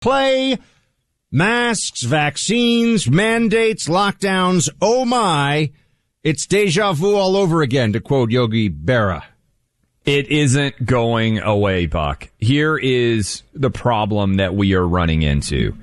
Play, masks, vaccines, mandates, lockdowns. Oh my, it's deja vu all over again, to quote Yogi Berra. It isn't going away, Buck. Here is the problem that we are running into.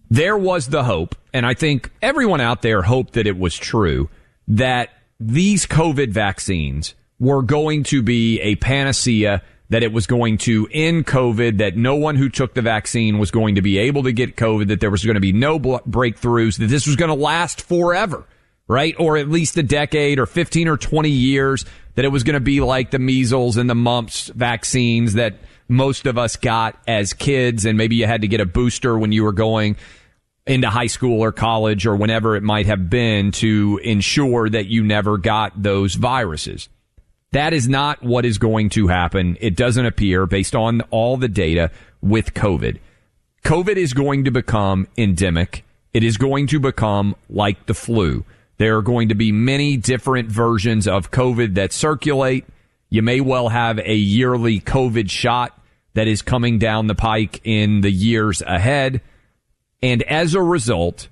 There was the hope, and I think everyone out there hoped that it was true, that these COVID vaccines were going to be a panacea, that it was going to end COVID, that no one who took the vaccine was going to be able to get COVID, that there was going to be no breakthroughs, that this was going to last forever, right? Or at least a decade or 15 or 20 years, that it was going to be like the measles and the mumps vaccines that most of us got as kids, and maybe you had to get a booster when you were going into high school or college or whenever it might have been to ensure that you never got those viruses. That is not what is going to happen. It doesn't appear, based on all the data, with COVID. COVID is going to become endemic. It is going to become like the flu. There are going to be many different versions of COVID that circulate. You may well have a yearly COVID shot that is coming down the pike in the years ahead. And as a result,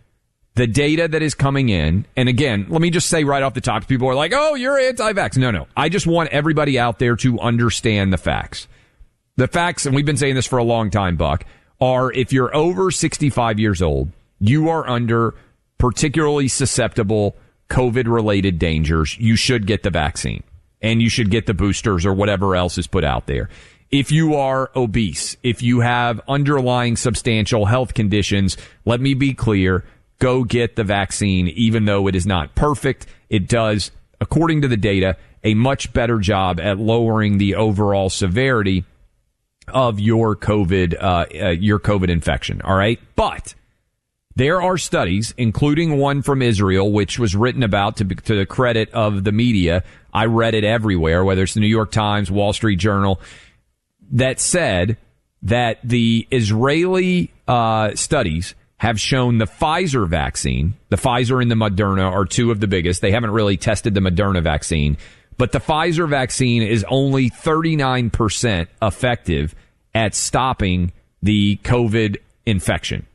the data that is coming in, and again, let me just say right off the top, people are like, oh, you're anti-vax. No. I just want everybody out there to understand the facts. The facts, and we've been saying this for a long time, Buck, are if you're over 65 years old, you are under particularly susceptible COVID-related dangers. You should get the vaccine, and you should get the boosters or whatever else is put out there. If you are obese, if you have underlying substantial health conditions, let me be clear, go get the vaccine. Even though it is not perfect, it does, according to the data, a much better job at lowering the overall severity of your COVID infection. All right. But there are studies, including one from Israel, which was written about to the credit of the media. I read it everywhere, whether it's the New York Times, Wall Street Journal, that said that the Israeli studies have shown the Pfizer vaccine, the Pfizer and the Moderna are two of the biggest. They haven't really tested the Moderna vaccine, but the Pfizer vaccine is only 39% effective at stopping the COVID infection.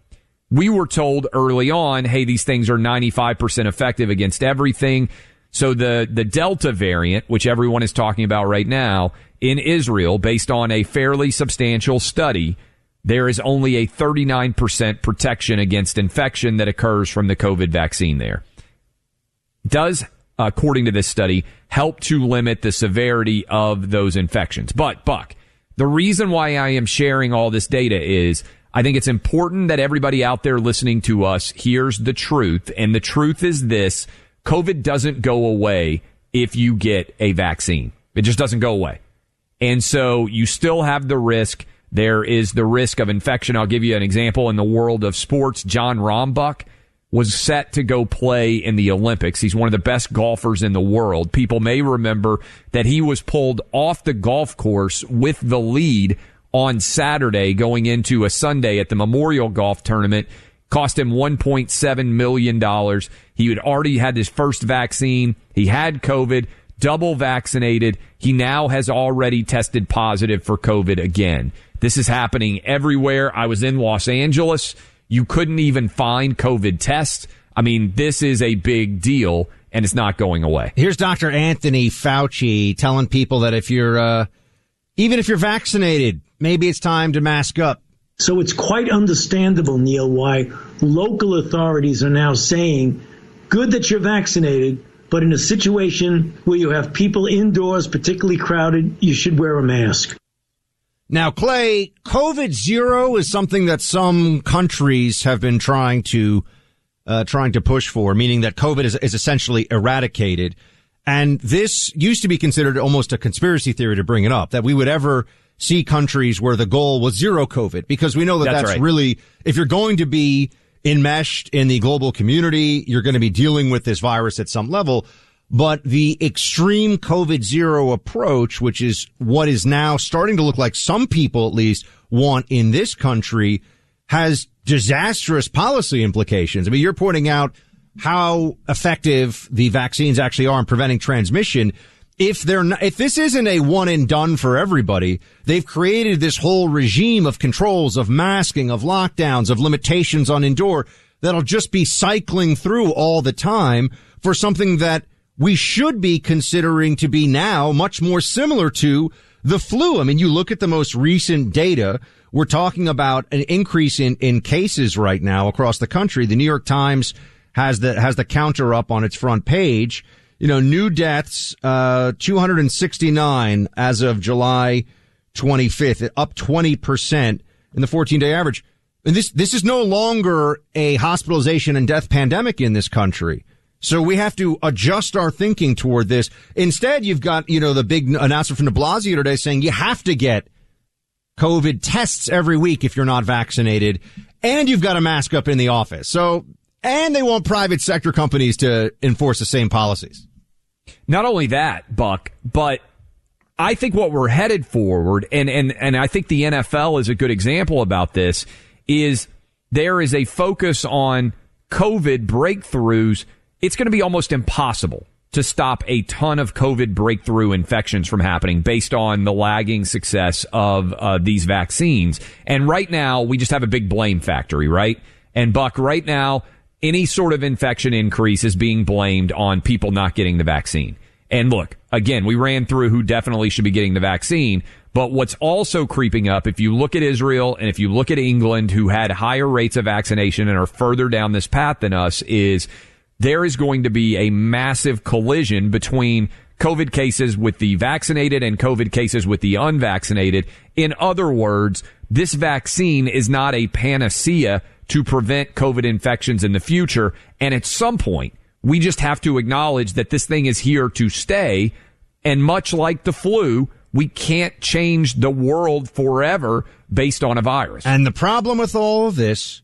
We were told early on, hey, these things are 95% effective against everything. So the Delta variant, which everyone is talking about right now, in Israel, based on a fairly substantial study, there is only a 39% protection against infection that occurs from the COVID vaccine there. Does, according to this study, help to limit the severity of those infections. But, Buck, the reason why I am sharing all this data is I think it's important that everybody out there listening to us hears the truth. And the truth is this: COVID doesn't go away if you get a vaccine. It just doesn't go away. And so you still have the risk. There is the risk of infection. I'll give you an example in the world of sports. John Rombuck was set to go play in the Olympics. He's one of the best golfers in the world. People may remember that he was pulled off the golf course with the lead on Saturday going into a Sunday at the Memorial Golf Tournament. Cost him $1.7 million. He had already had his first vaccine. He had COVID, double vaccinated. He now has already tested positive for COVID again. This is happening everywhere. I was in Los Angeles. You couldn't even find COVID tests. I mean, this is a big deal, and it's not going away. Here's Dr. Anthony Fauci telling people that if you're, even if you're vaccinated, maybe it's time to mask up. So it's quite understandable, Neil, why local authorities are now saying, good that you're vaccinated, but in a situation where you have people indoors, particularly crowded, you should wear a mask. Now, Clay, COVID zero is something that some countries have been trying to push for, meaning that COVID is essentially eradicated. And this used to be considered almost a conspiracy theory to bring it up, that we would ever see countries where the goal was zero COVID, because we know that's right. Really, if you're going to be enmeshed in the global community, you're going to be dealing with this virus at some level. But the extreme COVID zero approach, which is what is now starting to look like some people at least want in this country, has disastrous policy implications. I mean, you're pointing out how effective the vaccines actually are in preventing transmission. if this isn't a one and done for everybody, they've created this whole regime of controls, of masking, of lockdowns, of limitations on indoor that'll just be cycling through all the time for something that we should be considering to be now much more similar to the flu. I mean, you look at the most recent data, we're talking about an increase in cases right now across the country. The New York Times has the counter up on its front page. You know, new deaths, 269 as of July 25th, up 20% in the 14-day average. And this is no longer a hospitalization and death pandemic in this country. So we have to adjust our thinking toward this. Instead, you've got, the big announcement from de Blasio today saying you have to get COVID tests every week if you're not vaccinated, and you've got to mask up in the office. So, and they want private sector companies to enforce the same policies. Not only that, Buck, but I think what we're headed forward, and I think the NFL is a good example about this, is there is a focus on COVID breakthroughs. It's going to be almost impossible to stop a ton of COVID breakthrough infections from happening based on the lagging success of these vaccines. And right now, we just have a big blame factory, right? And Buck, right now, any sort of infection increase is being blamed on people not getting the vaccine. And look, again, we ran through who definitely should be getting the vaccine. But what's also creeping up, if you look at Israel and if you look at England, who had higher rates of vaccination and are further down this path than us, is there is going to be a massive collision between COVID cases with the vaccinated and COVID cases with the unvaccinated. In other words, this vaccine is not a panacea to prevent COVID infections in the future. And at some point, we just have to acknowledge that this thing is here to stay. And much like the flu, we can't change the world forever based on a virus. And the problem with all of this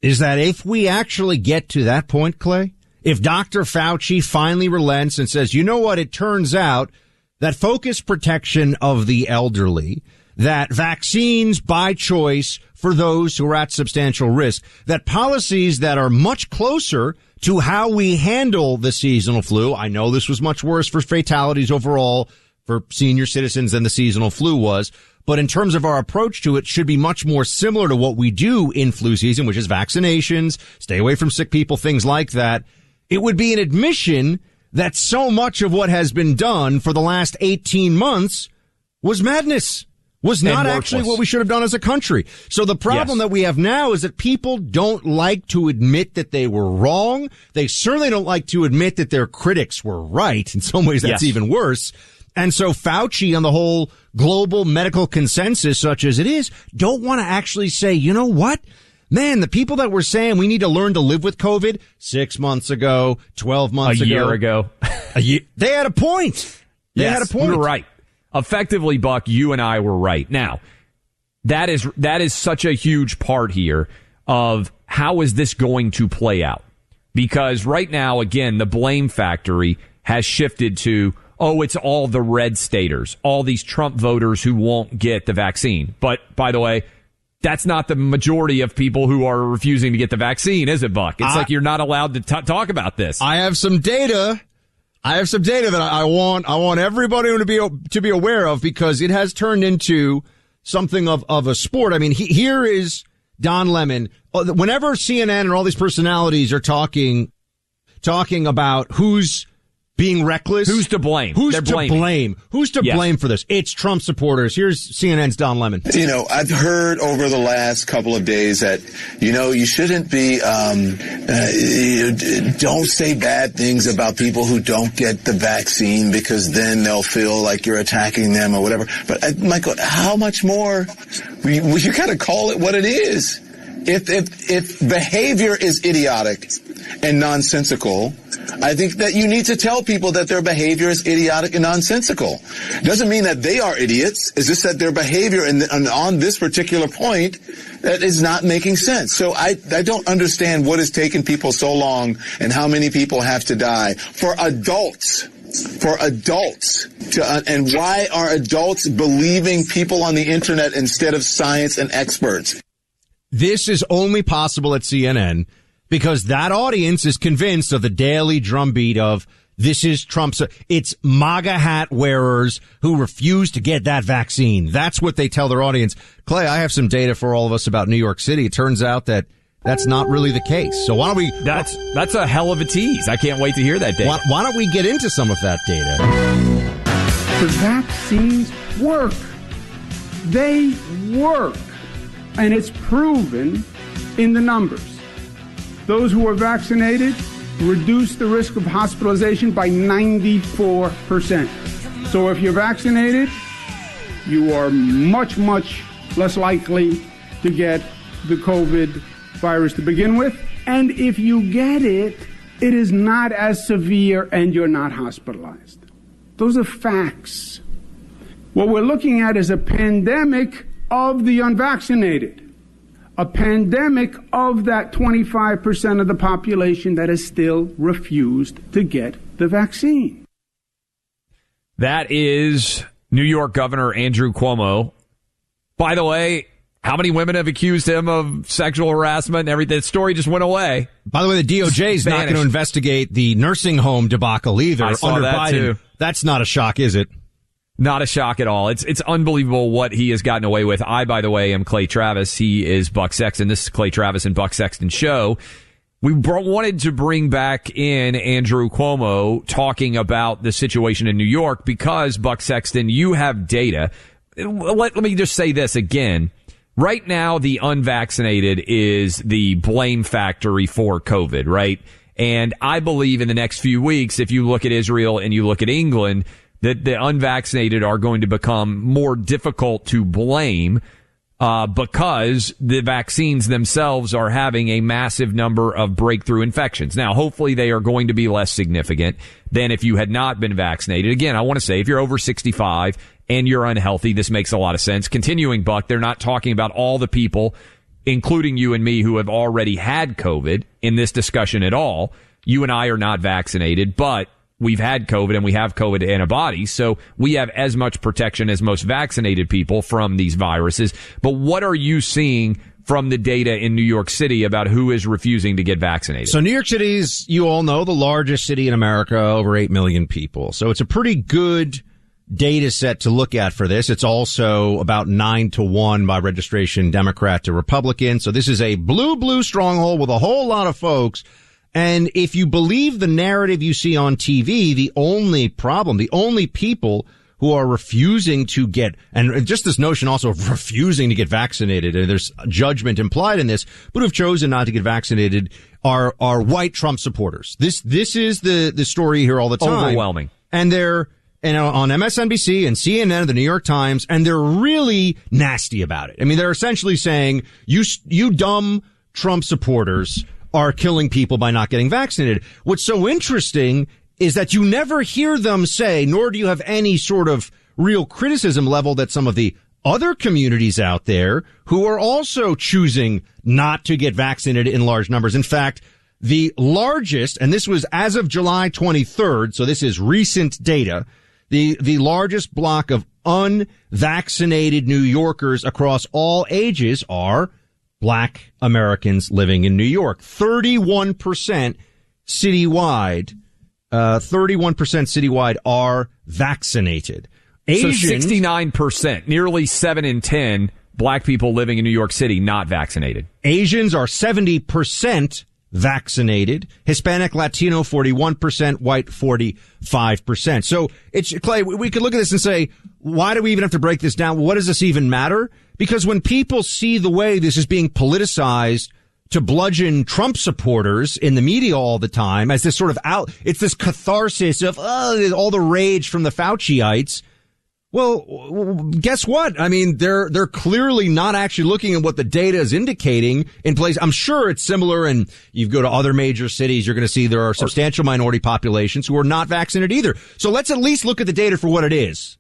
is that if we actually get to that point, Clay, if Dr. Fauci finally relents and says, you know what, it turns out that focused protection of the elderly, that vaccines by choice for those who are at substantial risk, that policies that are much closer to how we handle the seasonal flu. I know this was much worse for fatalities overall for senior citizens than the seasonal flu was. But in terms of our approach to it, should be much more similar to what we do in flu season, which is vaccinations, stay away from sick people, things like that. It would be an admission that so much of what has been done for the last 18 months was madness, was not actually what we should have done as a country. So the problem that we have now is that people don't like to admit that they were wrong. They certainly don't like to admit that their critics were right. In some ways, that's even worse. And so Fauci and the whole global medical consensus, such as it is, don't want to actually say, you know what? Man, the people that were saying we need to learn to live with COVID 6 months ago, 12 months ago. A year ago. They had a point. They had a point. We were right. Effectively, Buck, you and I were right. Now, that is such a huge part here of how is this going to play out? Because right now, again, the blame factory has shifted to, oh, it's all the red staters, all these Trump voters who won't get the vaccine. But by the way, that's not the majority of people who are refusing to get the vaccine, is it, Buck? It's like you're not allowed to talk about this. I have some data. That I want everybody to be aware of, because it has turned into something of a sport. I mean, here is Don Lemon. Whenever CNN and all these personalities are talking about who's being reckless, who's to blame? Who's to blame for this? It's Trump supporters. Here's CNN's Don Lemon. I've heard over the last couple of days that, you shouldn't be, don't say bad things about people who don't get the vaccine, because then they'll feel like you're attacking them or whatever. But Michael, how much more? You gotta call it what it is. If behavior is idiotic and nonsensical, I think that you need to tell people that their behavior is idiotic and nonsensical. Doesn't mean that they are idiots. It's just that their behavior on this particular point that is not making sense. So I don't understand what has taken people so long and how many people have to die for adults. And why are adults believing people on the internet instead of science and experts? This is only possible at CNN because that audience is convinced of the daily drumbeat of this is Trump's. It's MAGA hat wearers who refuse to get that vaccine. That's what they tell their audience. Clay, I have some data for all of us about New York City. It turns out that that's not really the case. So why don't we? That's a hell of a tease. I can't wait to hear that data. Why don't we get into some of that data? The vaccines work. They work. And it's proven in the numbers. Those who are vaccinated reduce the risk of hospitalization by 94%. So if you're vaccinated, you are much, much less likely to get the COVID virus to begin with. And if you get it, it is not as severe and you're not hospitalized. Those are facts. What we're looking at is a pandemic of the unvaccinated. A pandemic of that 25% of the population that has still refused to get the vaccine. That is New York Governor Andrew Cuomo. By the way, how many women have accused him of sexual harassment and everything? The story just went away. By the way, the DOJ is not going to investigate the nursing home debacle either. I saw under that Biden. too. That's not a shock, is it? Not a shock at all. It's unbelievable what he has gotten away with. I, by the way, am Clay Travis. He is Buck Sexton. This is Clay Travis and Buck Sexton Show. We wanted to bring back in Andrew Cuomo talking about the situation in New York because, Buck Sexton, you have data. Let me just say this again. Right now, the unvaccinated is the blame factory for COVID, right? And I believe in the next few weeks, if you look at Israel and you look at England, that the unvaccinated are going to become more difficult to blame because the vaccines themselves are having a massive number of breakthrough infections. Now, hopefully they are going to be less significant than if you had not been vaccinated. Again, I want to say if you're over 65 and you're unhealthy, this makes a lot of sense. Continuing, Buck, they're not talking about all the people, including you and me, who have already had COVID in this discussion at all. You and I are not vaccinated, but we've had COVID and we have COVID antibodies, so we have as much protection as most vaccinated people from these viruses. But what are you seeing from the data in New York City about who is refusing to get vaccinated? So New York City is, you all know, the largest city in America, over 8 million people. So it's a pretty good data set to look at for this. It's also about 9-1 by registration, Democrat to Republican. So this is a blue stronghold with a whole lot of folks. And if you believe the narrative you see on TV, the only problem, the only people who are refusing to get, and just this notion also of refusing to get vaccinated, and there's judgment implied in this, but who've chosen not to get vaccinated are white Trump supporters. This is the story here all the time. Overwhelming. And they're on MSNBC and CNN and the New York Times, and they're really nasty about it. I mean, they're essentially saying, you dumb Trump supporters are killing people by not getting vaccinated. What's so interesting is that you never hear them say, nor do you have any sort of real criticism leveled at some of the other communities out there who are also choosing not to get vaccinated in large numbers. In fact, the largest, and this was as of July 23rd, so this is recent data, the largest block of unvaccinated New Yorkers across all ages are Black Americans living in New York. 31% citywide, 31% are vaccinated. Asians, so 69%, nearly 7 in 10 black people living in New York City not vaccinated. Asians are 70% vaccinated. Hispanic, Latino, 41%, white, 45%. So it's, Clay, we could look at this and say, why do we even have to break this down? What does this even matter? Because when people see the way this is being politicized to bludgeon Trump supporters in the media all the time as this sort of it's this catharsis of all the rage from the Fauciites. Well, guess what? I mean, they're clearly not actually looking at what the data is indicating in place. I'm sure it's similar, and you go to other major cities, you're going to see there are substantial minority populations who are not vaccinated either. So let's at least look at the data for what it is.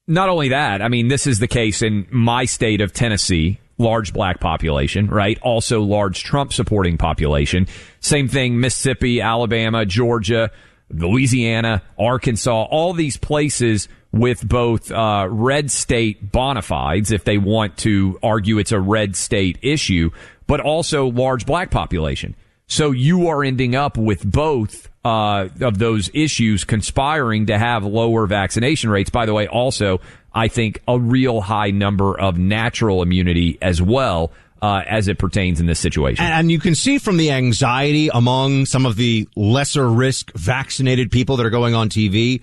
Not only that, I mean, this is the case in my state of Tennessee, large black population, right? Also large Trump supporting population. Same thing, Mississippi, Alabama, Georgia, Louisiana, Arkansas, all these places with both red state bona fides, if they want to argue it's a red state issue, but also large black population. So you are ending up with both of those issues conspiring to have lower vaccination rates. By the way, also, I think a real high number of natural immunity as well, as it pertains in this situation. And you can see from the anxiety among some of the lesser risk vaccinated people that are going on TV,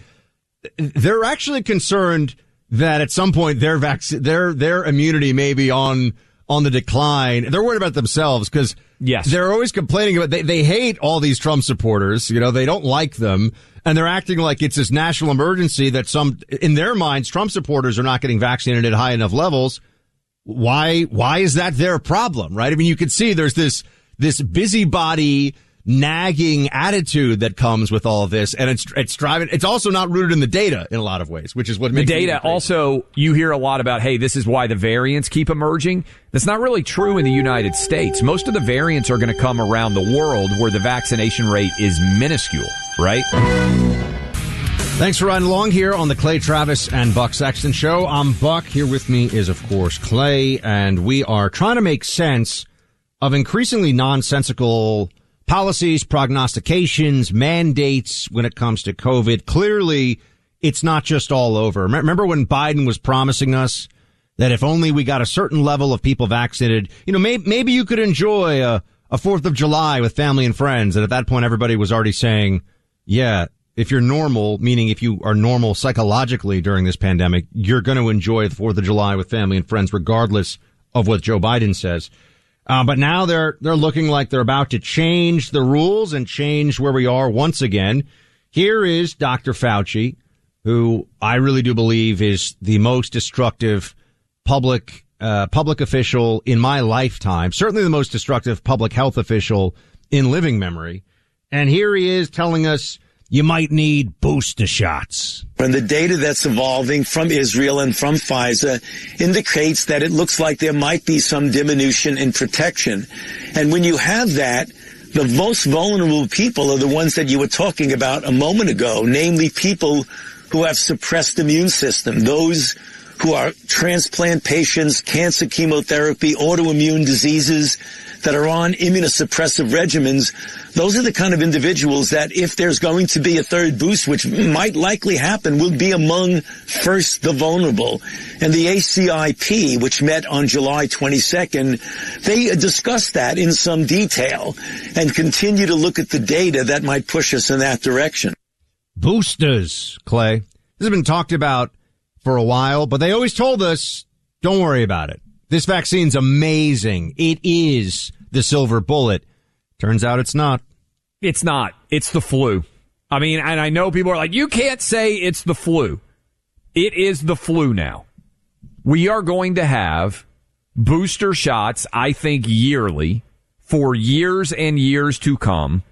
they're actually concerned that at some point their immunity may be on the decline. They're worried about themselves because they're always complaining about they hate all these Trump supporters. You know, they don't like them, and they're acting like it's this national emergency that in their minds, Trump supporters are not getting vaccinated at high enough levels. Why is that their problem, right? I mean, you can see there's this busybody nagging attitude that comes with all of this, and it's driving. It's also not rooted in the data in a lot of ways, which is what makes the data. Also, you hear a lot about, hey, this is why the variants keep emerging. That's not really true in the United States. Most of the variants are going to come around the world where the vaccination rate is minuscule, right? Thanks for riding along here on the Clay Travis and Buck Sexton Show. I'm Buck. Here with me is, of course, Clay, and we are trying to make sense of increasingly nonsensical policies, prognostications, mandates when it comes to COVID. Clearly, it's not just all over. Remember when Biden was promising us that if only we got a certain level of people vaccinated, you know, maybe you could enjoy a 4th of July with family and friends. And at that point, everybody was already saying, yeah, if you're normal, meaning if you are normal psychologically during this pandemic, you're going to enjoy the 4th of July with family and friends, regardless of what Joe Biden says. But now they're looking like they're about to change the rules and change where we are once again. Here is Dr. Fauci, who I really do believe is the most destructive public official in my lifetime, certainly the most destructive public health official in living memory. And here he is telling us you might need booster shots. And the data that's evolving from Israel and from Pfizer indicates that it looks like there might be some diminution in protection. And when you have that, the most vulnerable people are the ones that you were talking about a moment ago, namely people who have suppressed immune system, those who are transplant patients, cancer chemotherapy, autoimmune diseases that are on immunosuppressive regimens. Those are the kind of individuals that if there's going to be a third boost, which might likely happen, will be among first the vulnerable. And the ACIP, which met on July 22nd, they discussed that in some detail and continue to look at the data that might push us in that direction. Boosters, Clay. This has been talked about for a while, but they always told us, don't worry about it. This vaccine's amazing. It is the silver bullet. Turns out it's not. It's not. It's the flu. I mean, and I know people are like, you can't say it's the flu. It is the flu now. We are going to have booster shots, I think, yearly for years and years to come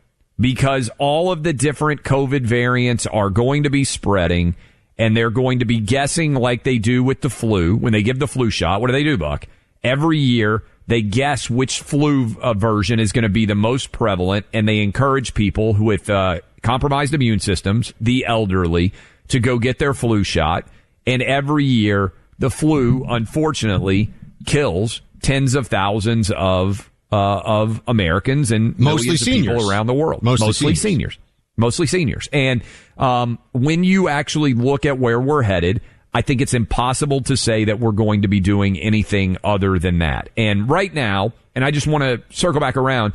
because all of the different COVID variants are going to be spreading. And they're going to be guessing like they do with the flu. When they give the flu shot, what do, Buck? Every year, they guess which flu version is going to be the most prevalent, and they encourage people with compromised immune systems, the elderly, to go get their flu shot. And every year, the flu, unfortunately, kills tens of thousands of Americans and mostly seniors of people around the world. Mostly seniors. Mostly seniors. And when you actually look at where we're headed, I think it's impossible to say that we're going to be doing anything other than that. And right now, and I just want to circle back around,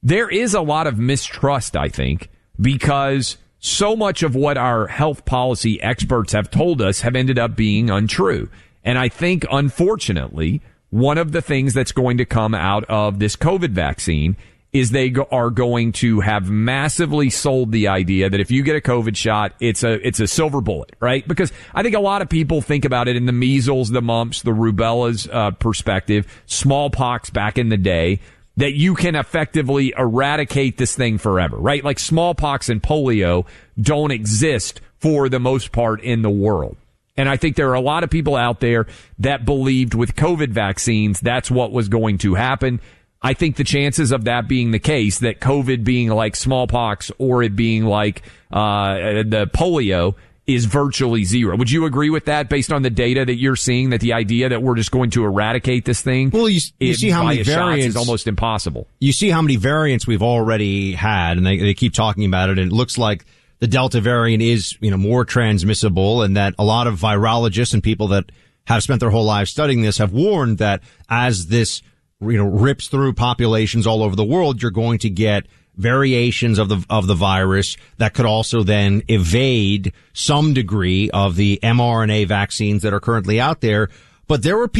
there is a lot of mistrust, I think, because so much of what our health policy experts have told us have ended up being untrue. And I think, unfortunately, one of the things that's going to come out of this COVID vaccine is they are going to have massively sold the idea that if you get a COVID shot, it's a silver bullet, right? Because I think a lot of people think about it in the measles, the mumps, the rubella's perspective, smallpox back in the day, that you can effectively eradicate this thing forever, right? Like smallpox and polio don't exist for the most part in the world. And I think there are a lot of people out there that believed with COVID vaccines that's what was going to happen. I think the chances of that being the case, that COVID being like smallpox or it being like the polio, is virtually zero. Would you agree with that based on the data that you're seeing, that the idea that we're just going to eradicate this thing? Well, you see how many variants is almost impossible. You see how many variants we've already had, and they keep talking about it, and it looks like the Delta variant is, more transmissible, and that a lot of virologists and people that have spent their whole lives studying this have warned that as this, rips through populations all over the world, you're going to get variations of the virus that could also then evade some degree of the mRNA vaccines that are currently out there. But there were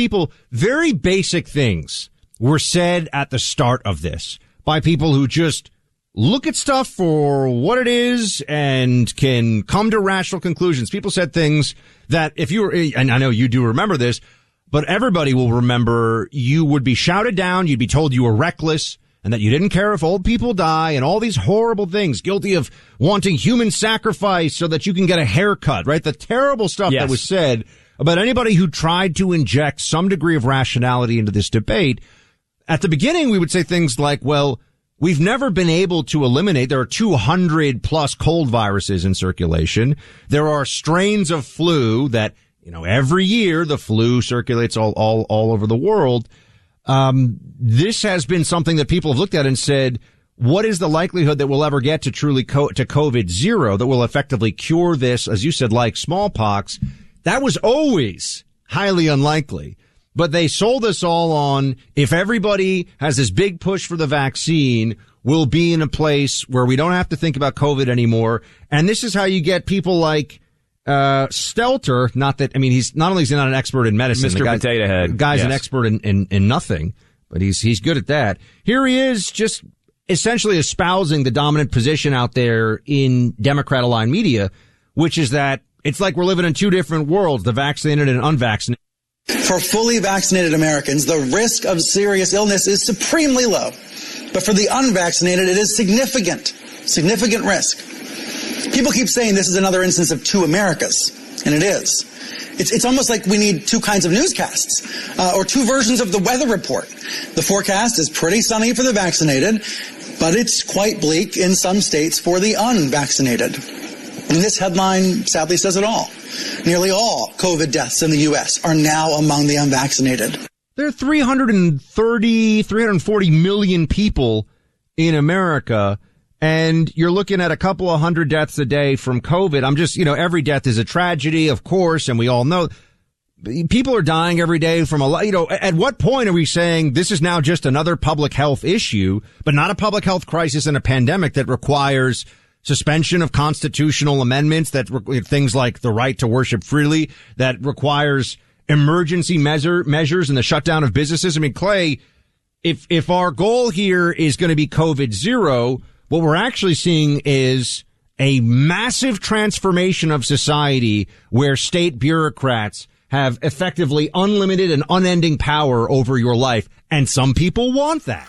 very basic things were said at the start of this by people who just look at stuff for what it is and can come to rational conclusions. People said things that and I know you do remember this, but everybody will remember, you would be shouted down, you'd be told you were reckless, and that you didn't care if old people die, and all these horrible things, guilty of wanting human sacrifice so that you can get a haircut, right? The terrible stuff that was said about anybody who tried to inject some degree of rationality into this debate. At the beginning, we would say things like, well, we've never been able to eliminate, there are 200 plus cold viruses in circulation. There are strains of flu that, every year the flu circulates all over the world. This has been something that people have looked at and said, what is the likelihood that we'll ever get to truly to COVID zero, that will effectively cure this, as you said, like smallpox? That was always highly unlikely. But they sold us all on, if everybody has this big push for the vaccine, we'll be in a place where we don't have to think about COVID anymore. And this is how you get people like Stelter, he's not only is he not an expert in medicine, Mr. Potato Head. The guy's an expert in nothing, but he's good at that. Here he is, just essentially espousing the dominant position out there in Democrat-aligned media, which is that it's like we're living in two different worlds, the vaccinated and unvaccinated. For fully vaccinated Americans, the risk of serious illness is supremely low. But for the unvaccinated, it is significant risk. People keep saying this is another instance of two Americas, and it is. It's almost like we need two kinds of newscasts, or two versions of the weather report. The forecast is pretty sunny for the vaccinated, but it's quite bleak in some states for the unvaccinated. And this headline sadly says it all. Nearly all COVID deaths in the U.S. are now among the unvaccinated. There are 340 million people in America, and you're looking at a couple of hundred deaths a day from COVID. I'm just, every death is a tragedy, of course, and we all know people are dying every day from a lot. At what point are we saying this is now just another public health issue, but not a public health crisis and a pandemic that requires suspension of constitutional amendments, that things like the right to worship freely, that requires emergency measures and the shutdown of businesses? I mean, Clay, if our goal here is going to be COVID zero, what we're actually seeing is a massive transformation of society where state bureaucrats have effectively unlimited and unending power over your life. And some people want that.